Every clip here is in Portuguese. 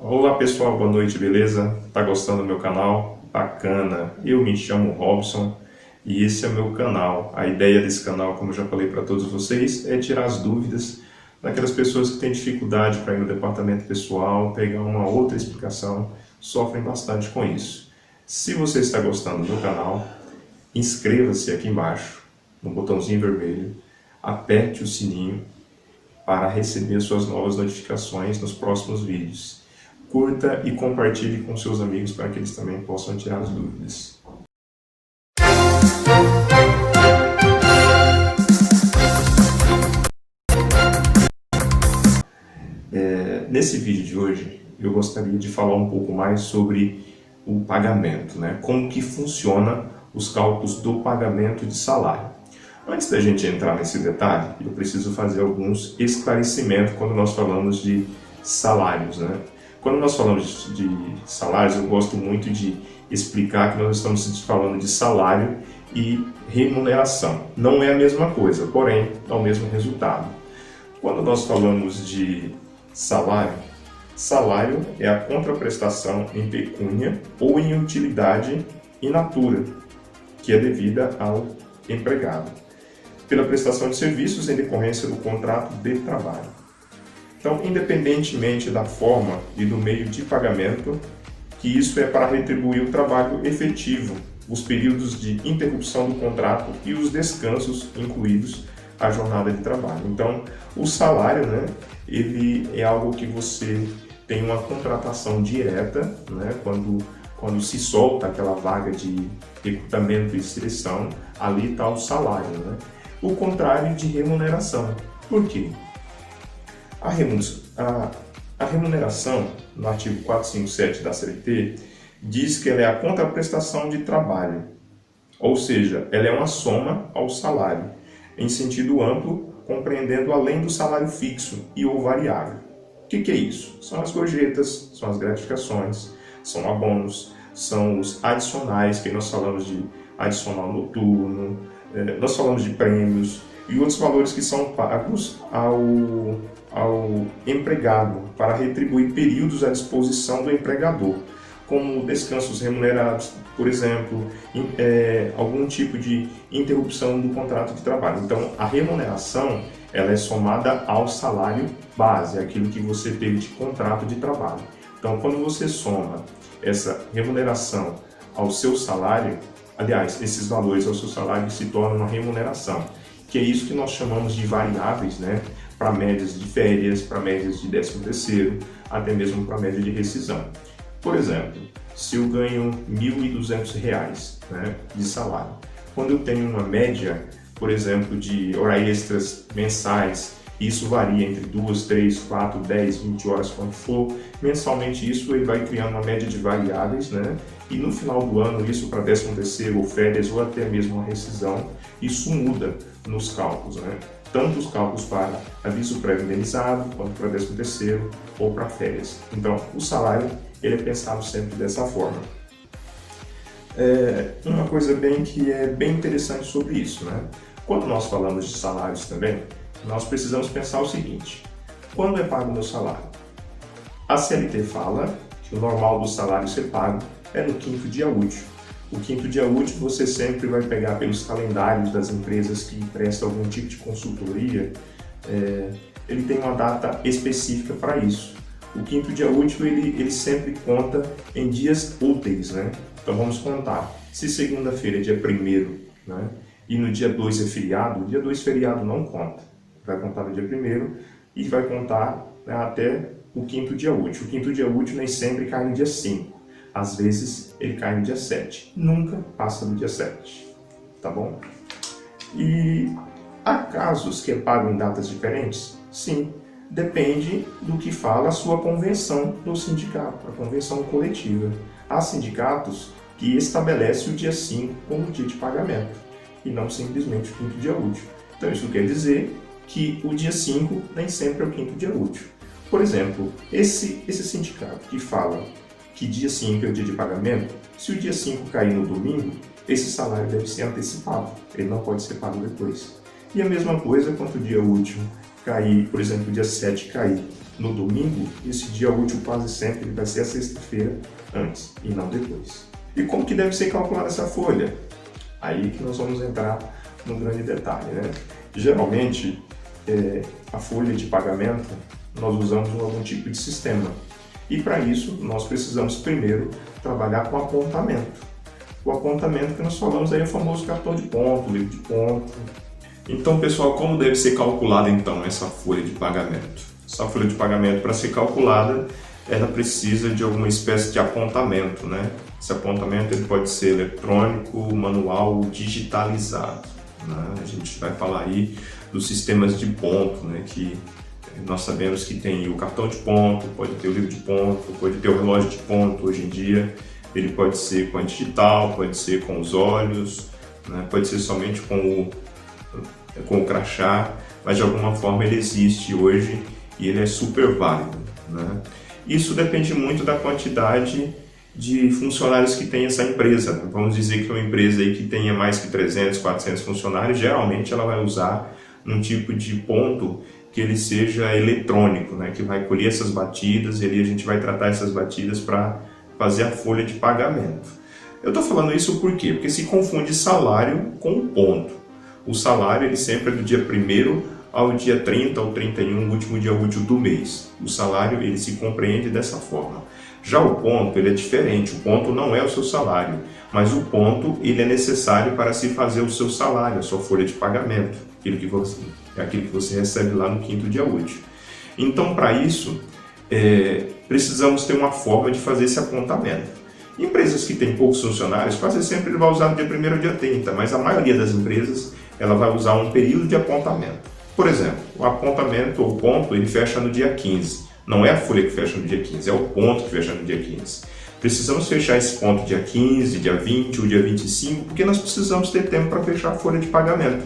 Olá pessoal, boa noite, beleza? Tá gostando do meu canal? Bacana! Eu me chamo Robson e esse é o meu canal. A ideia desse canal, como eu já falei para todos vocês, é tirar as dúvidas daquelas pessoas que têm dificuldade para ir no departamento pessoal, pegar uma outra explicação, sofrem bastante com isso. Se você está gostando do meu canal, inscreva-se aqui embaixo, no botãozinho vermelho, aperte o sininho para receber suas novas notificações nos próximos vídeos. Curta e compartilhe com seus amigos para que eles também possam tirar as dúvidas. Nesse vídeo de hoje, eu gostaria de falar um pouco mais sobre o pagamento, né? Como que funciona os cálculos do pagamento de salário. Antes da gente entrar nesse detalhe, eu preciso fazer alguns esclarecimentos quando nós falamos de salários, né? Quando nós falamos de salários, eu gosto muito de explicar que nós estamos falando de salário e remuneração. Não é a mesma coisa, porém, dá o mesmo resultado. Quando nós falamos de salário, salário é a contraprestação em pecúnia ou em utilidade in natura, que é devida ao empregado, pela prestação de serviços em decorrência do contrato de trabalho. Então, independentemente da forma e do meio de pagamento, que isso é para retribuir o trabalho efetivo, os períodos de interrupção do contrato e os descansos incluídos a jornada de trabalho. Então, o salário, né, ele é algo que você tem uma contratação direta, né, quando se solta aquela vaga de recrutamento e seleção, ali está o salário, né? O contrário de remuneração. Por quê? A remuneração, no artigo 457 da CLT, diz que ela é a contraprestação de trabalho, ou seja, ela é uma soma ao salário, em sentido amplo, compreendendo além do salário fixo e ou variável. O que é isso? São as gorjetas, são as gratificações, são abonos, são os adicionais, que nós falamos de adicional noturno, nós falamos de prêmios e outros valores que são pagos ao empregado para retribuir períodos à disposição do empregador, como descansos remunerados, por exemplo, algum tipo de interrupção do contrato de trabalho. Então, a remuneração ela é somada ao salário base, aquilo que você teve de contrato de trabalho. Então, quando você soma essa remuneração ao seu salário, aliás, esses valores ao seu salário se tornam uma remuneração, que é isso que nós chamamos de variáveis, né? Para médias de férias, para médias de 13º, até mesmo para média de rescisão. Por exemplo, se eu ganho R$ 1.200, né, de salário, quando eu tenho uma média, por exemplo, de horas extras mensais, isso varia entre 2, 3, 4, 10, 20 horas, quanto for. Mensalmente isso ele vai criando uma média de variáveis, né? E no final do ano, isso para 13º ou férias ou até mesmo uma rescisão, isso muda nos cálculos, né? Tanto os cálculos para aviso prévio indenizado, quanto para 13º ou para férias. Então, o salário ele é pensado sempre dessa forma. Uma coisa que é bem interessante sobre isso, né? Quando nós falamos de salários também, nós precisamos pensar o seguinte: quando é pago o meu salário? A CLT fala que o normal do salário ser pago é no 5º dia útil. O 5º dia útil você sempre vai pegar pelos calendários das empresas que prestam algum tipo de consultoria, ele tem uma data específica para isso. O 5º dia útil ele sempre conta em dias úteis, né? Então vamos contar, se segunda-feira é dia 1º, né, e no dia 2 é feriado, o dia 2 feriado não conta. Vai contar no dia 1º e vai contar, né, até o 5º dia útil. O 5º dia útil nem sempre cai no dia 5. Às vezes ele cai no dia 7. Nunca passa do dia 7. Tá bom? E há casos que é pago em datas diferentes? Sim. Depende do que fala a sua convenção do sindicato, a convenção coletiva. Há sindicatos que estabelecem o dia 5 como dia de pagamento e não simplesmente o 5º dia útil. Então isso quer dizer que o dia 5 nem sempre é o 5º dia útil. Por exemplo, esse sindicato que fala que dia 5 é o dia de pagamento, se o dia 5 cair no domingo, esse salário deve ser antecipado, ele não pode ser pago depois. E a mesma coisa quando o dia útil cair, por exemplo, o dia 7 cair no domingo, esse dia útil quase sempre vai ser a sexta-feira antes e não depois. E como que deve ser calculada essa folha? Aí que nós vamos entrar num grande detalhe, né? Geralmente, a folha de pagamento, nós usamos algum tipo de sistema. E para isso, nós precisamos primeiro trabalhar com apontamento. O apontamento que nós falamos aí é o famoso cartão de ponto, livro de ponto. Então, pessoal, como deve ser calculada então essa folha de pagamento? Essa folha de pagamento, para ser calculada, ela precisa de alguma espécie de apontamento, né? Esse apontamento ele pode ser eletrônico, manual, digitalizado, né? A gente vai falar aí dos sistemas de ponto, né? Que nós sabemos que tem o cartão de ponto, pode ter o livro de ponto, pode ter o relógio de ponto hoje em dia. Ele pode ser com a digital, pode ser com os olhos, né? Pode ser somente com o crachá, mas de alguma forma ele existe hoje e ele é super válido, né? Isso depende muito da quantidade de funcionários que tem essa empresa, né? Vamos dizer que uma empresa aí que tenha mais que 300, 400 funcionários, geralmente ela vai usar um tipo de ponto que ele seja eletrônico, né? Que vai colher essas batidas e ali a gente vai tratar essas batidas para fazer a folha de pagamento. Eu estou falando isso por quê? Porque se confunde salário com ponto. O salário ele sempre é do dia 1º ao dia 30 ou 31, o último dia útil do mês. O salário ele se compreende dessa forma. Já o ponto ele é diferente, o ponto não é o seu salário, mas o ponto ele é necessário para se fazer o seu salário, a sua folha de pagamento, aquilo que você recebe lá no 5º dia útil. Então, para isso, precisamos ter uma forma de fazer esse apontamento. Empresas que têm poucos funcionários, quase sempre ele vai usar do dia 1º ao dia 30, mas a maioria das empresas ela vai usar um período de apontamento. Por exemplo, o apontamento ou ponto ele fecha no dia 15. Não é a folha que fecha no dia 15, é o ponto que fecha no dia 15. Precisamos fechar esse ponto dia 15, dia 20 ou dia 25, porque nós precisamos ter tempo para fechar a folha de pagamento.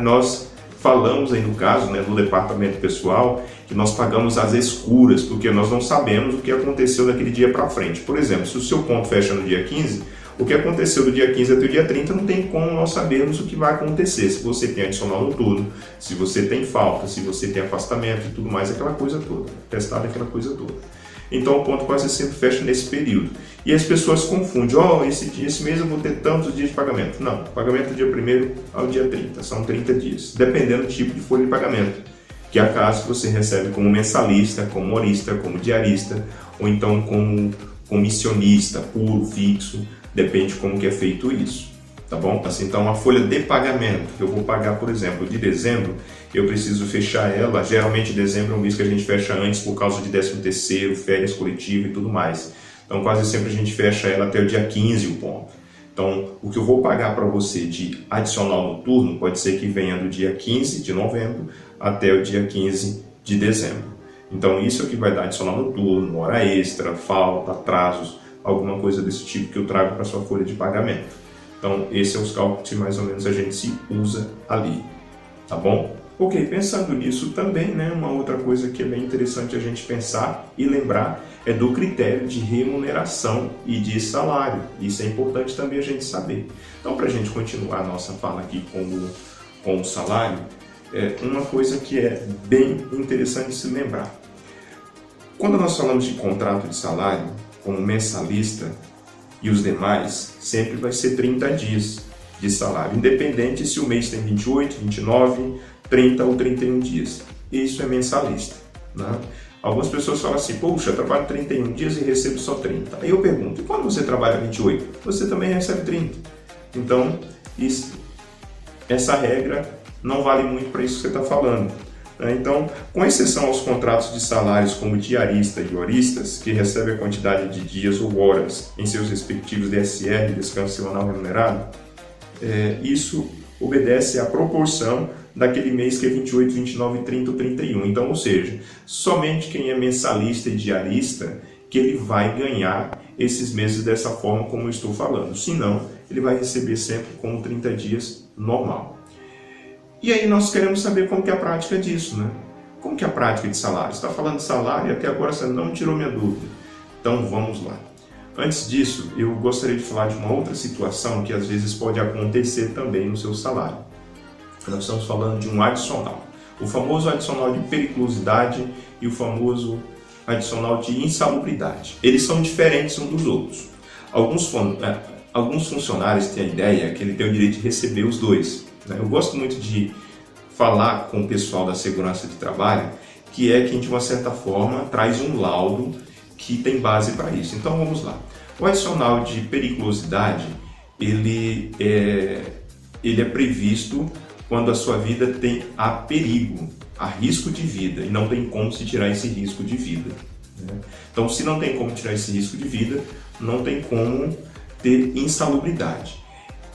Nós falamos aí no caso, no departamento pessoal, que nós pagamos às escuras, porque nós não sabemos o que aconteceu daquele dia para frente. Por exemplo, se o seu ponto fecha no dia 15, o que aconteceu do dia 15 até o dia 30 não tem como nós sabermos o que vai acontecer. Se você tem adicional noturno, se você tem falta, se você tem afastamento e tudo mais, aquela coisa toda. Testado aquela coisa toda. Então o ponto quase sempre fecha nesse período. E as pessoas confundem, esse mês eu vou ter tantos dias de pagamento. Não, pagamento do dia 1º ao dia 30, são 30 dias, dependendo do tipo de folha de pagamento. Que é caso que você recebe como mensalista, como humorista, como diarista, ou então como comissionista, puro, fixo, depende como que é feito isso, tá bom? Assim, então a folha de pagamento, que eu vou pagar, por exemplo, de dezembro, eu preciso fechar ela, geralmente dezembro é um mês que a gente fecha antes por causa de 13º, férias coletivas e tudo mais. Então quase sempre a gente fecha ela até o dia 15 o ponto. Então o que eu vou pagar para você de adicional noturno pode ser que venha do dia 15 de novembro até o dia 15 de dezembro. Então isso é o que vai dar adicional noturno, hora extra, falta, atrasos, alguma coisa desse tipo que eu trago para sua folha de pagamento. Então, esses são os cálculos que mais ou menos a gente se usa ali, tá bom? Ok, pensando nisso também, uma outra coisa que é bem interessante a gente pensar e lembrar é do critério de remuneração e de salário. Isso é importante também a gente saber. Então, para a gente continuar a nossa fala aqui com o salário, uma coisa que é bem interessante se lembrar. Quando nós falamos de contrato de salário, como mensalista e os demais, sempre vai ser 30 dias de salário, independente se o mês tem 28, 29, 30 ou 31 dias. Isso é mensalista, né? Algumas pessoas falam assim, poxa, eu trabalho 31 dias e recebo só 30. Aí eu pergunto, e quando você trabalha 28? Você também recebe 30. Então, essa regra não vale muito para isso que você está falando. Então, com exceção aos contratos de salários como diarista e horistas, que recebem a quantidade de dias ou horas em seus respectivos DSR, descanso semanal remunerado, isso obedece à proporção daquele mês que é 28, 29, 30 ou 31. Então, ou seja, somente quem é mensalista e diarista que ele vai ganhar esses meses dessa forma como eu estou falando. Senão, ele vai receber sempre como 30 dias normal. E aí nós queremos saber como que é a prática disso, né? Como que é a prática de salário? Você está falando de salário e até agora você não tirou minha dúvida. Então vamos lá. Antes disso, eu gostaria de falar de uma outra situação que às vezes pode acontecer também no seu salário. Nós estamos falando de um adicional. O famoso adicional de periculosidade e o famoso adicional de insalubridade. Eles são diferentes uns dos outros. Alguns funcionários têm a ideia que ele tem o direito de receber os dois, né? Eu gosto muito de falar com o pessoal da segurança de trabalho que quem de uma certa forma traz um laudo que tem base para isso. Então vamos lá. O adicional de periculosidade, ele é previsto quando a sua vida há perigo, há risco de vida, e não tem como se tirar esse risco de vida, né? Então, se não tem como tirar esse risco de vida, não tem como ter insalubridade.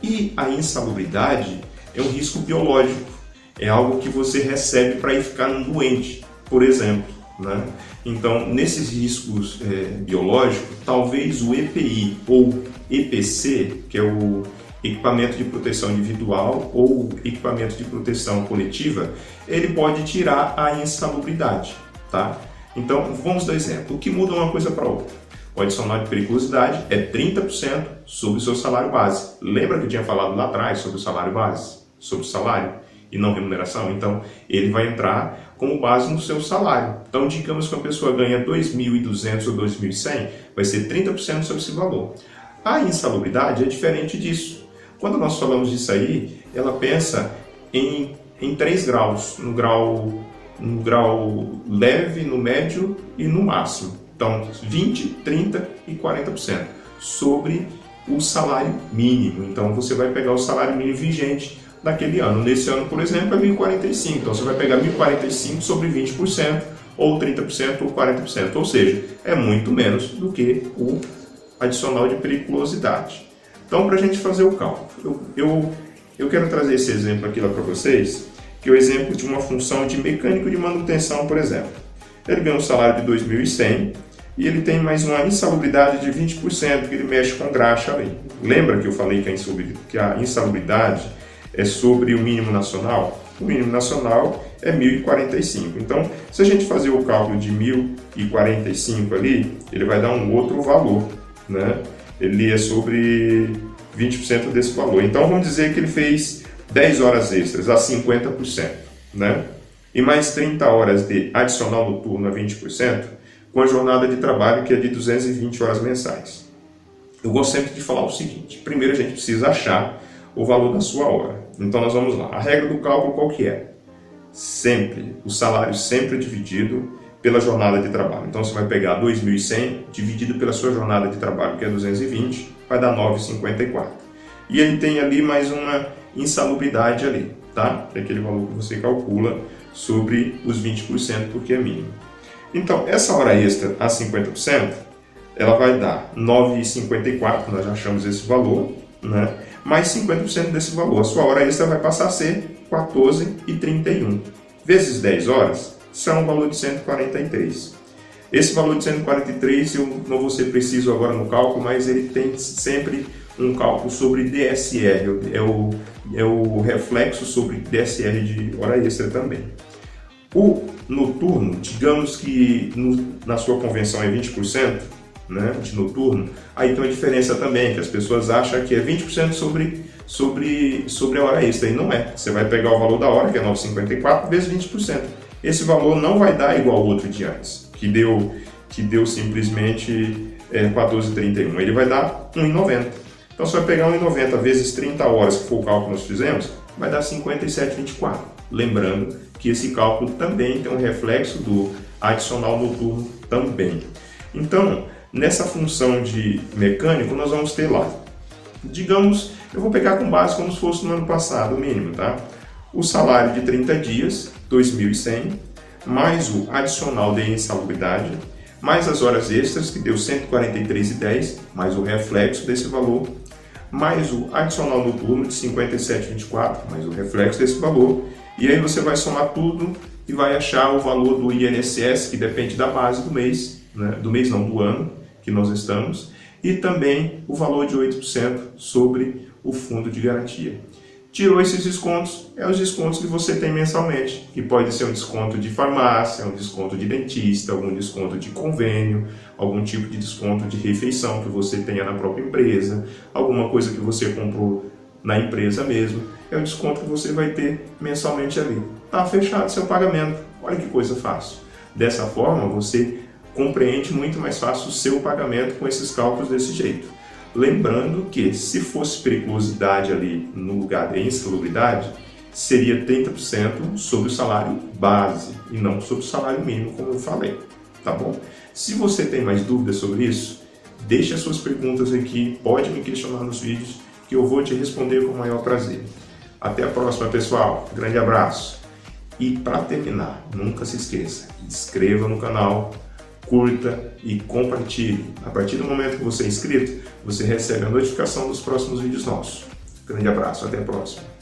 E a insalubridade é um risco biológico, é algo que você recebe para ir ficar doente, por exemplo, né? Então, nesses riscos biológicos, talvez o EPI ou EPC, que é o equipamento de proteção individual ou equipamento de proteção coletiva, ele pode tirar a insalubridade, tá? Então, vamos dar exemplo. O que muda uma coisa para outra? O adicional de periculosidade é 30% sobre o seu salário base. Lembra que eu tinha falado lá atrás sobre o salário base? Sobre o salário e não remuneração? Então, ele vai entrar como base no seu salário. Então, digamos que uma pessoa ganha 2.200 ou 2.100, vai ser 30% sobre esse valor. A insalubridade é diferente disso. Quando nós falamos disso aí, ela pensa em 3 graus, no grau leve, no médio e no máximo. Então, 20%, 30% e 40% sobre o salário mínimo. Então, você vai pegar o salário mínimo vigente daquele ano. Nesse ano, por exemplo, é 1.045. Então, você vai pegar 1.045 sobre 20%, ou 30%, ou 40%. Ou seja, é muito menos do que o adicional de periculosidade. Então, para a gente fazer o cálculo, eu quero trazer esse exemplo aqui lá para vocês, que é o exemplo de uma função de mecânico de manutenção, por exemplo. Ele ganha um salário de 2.100 e ele tem mais uma insalubridade de 20%, que ele mexe com graxa ali. Lembra que eu falei que a insalubridade é sobre o mínimo nacional? O mínimo nacional é 1.045. Então, se a gente fazer o cálculo de 1.045 ali, ele vai dar um outro valor, né? Ele é sobre 20% desse valor. Então, vamos dizer que ele fez 10 horas extras a 50%, né? E mais 30 horas de adicional noturno a 20%, com a jornada de trabalho que é de 220 horas mensais. Eu gosto sempre de falar o seguinte: primeiro a gente precisa achar o valor da sua hora. Então, nós vamos lá. A regra do cálculo qual que é? Sempre, o salário sempre é dividido pela jornada de trabalho. Então, você vai pegar 2.100 dividido pela sua jornada de trabalho, que é 220, vai dar 9,54. E ele tem ali mais uma insalubridade ali, tá? É aquele valor que você calcula sobre os 20%, porque é mínimo. Então, essa hora extra a 50%, ela vai dar 9,54, nós já achamos esse valor, né? Mais 50% desse valor. A sua hora extra vai passar a ser 14,31. Vezes 10 horas, são um valor de 143. Esse valor de 143, eu não vou ser preciso agora no cálculo, mas ele tem sempre um cálculo sobre DSR, é o reflexo sobre DSR de hora extra também. O noturno, digamos que na sua convenção é 20%, né, de noturno, aí tem uma diferença também, que as pessoas acham que é 20% sobre a hora extra, e não é. Você vai pegar o valor da hora, que é 9,54, vezes 20%. Esse valor não vai dar igual ao outro de antes, que deu simplesmente 14,31. Ele vai dar 1,90. Então, você vai pegar 1,90 vezes 30 horas, que foi o cálculo que nós fizemos, vai dar 57,24. Lembrando que esse cálculo também tem um reflexo do adicional noturno também. Então, nessa função de mecânico, nós vamos ter lá, digamos, eu vou pegar com base como se fosse no ano passado, o mínimo, tá? O salário de 30 dias, 2.100, mais o adicional de insalubridade, mais as horas extras, que deu 143,10, mais o reflexo desse valor, mais o adicional noturno de 57,24, mais o reflexo desse valor, e aí você vai somar tudo e vai achar o valor do INSS, que depende da base do mês, né? Do ano que nós estamos, e também o valor de 8% sobre o fundo de garantia. Tirou esses descontos, os descontos que você tem mensalmente, que pode ser um desconto de farmácia, um desconto de dentista, algum desconto de convênio, algum tipo de desconto de refeição que você tenha na própria empresa, alguma coisa que você comprou na empresa mesmo, é o desconto que você vai ter mensalmente ali. Tá fechado seu pagamento, olha que coisa fácil. Dessa forma, você compreende muito mais fácil o seu pagamento com esses cálculos desse jeito. Lembrando que, se fosse periculosidade ali no lugar de insalubridade, seria 30% sobre o salário base e não sobre o salário mínimo, como eu falei, tá bom? Se você tem mais dúvidas sobre isso, deixe as suas perguntas aqui, pode me questionar nos vídeos, que eu vou te responder com o maior prazer. Até a próxima, pessoal. Grande abraço. E para terminar, nunca se esqueça, inscreva no canal, curta e compartilhe. A partir do momento que você é inscrito, você recebe a notificação dos próximos vídeos nossos. Grande abraço, até a próxima.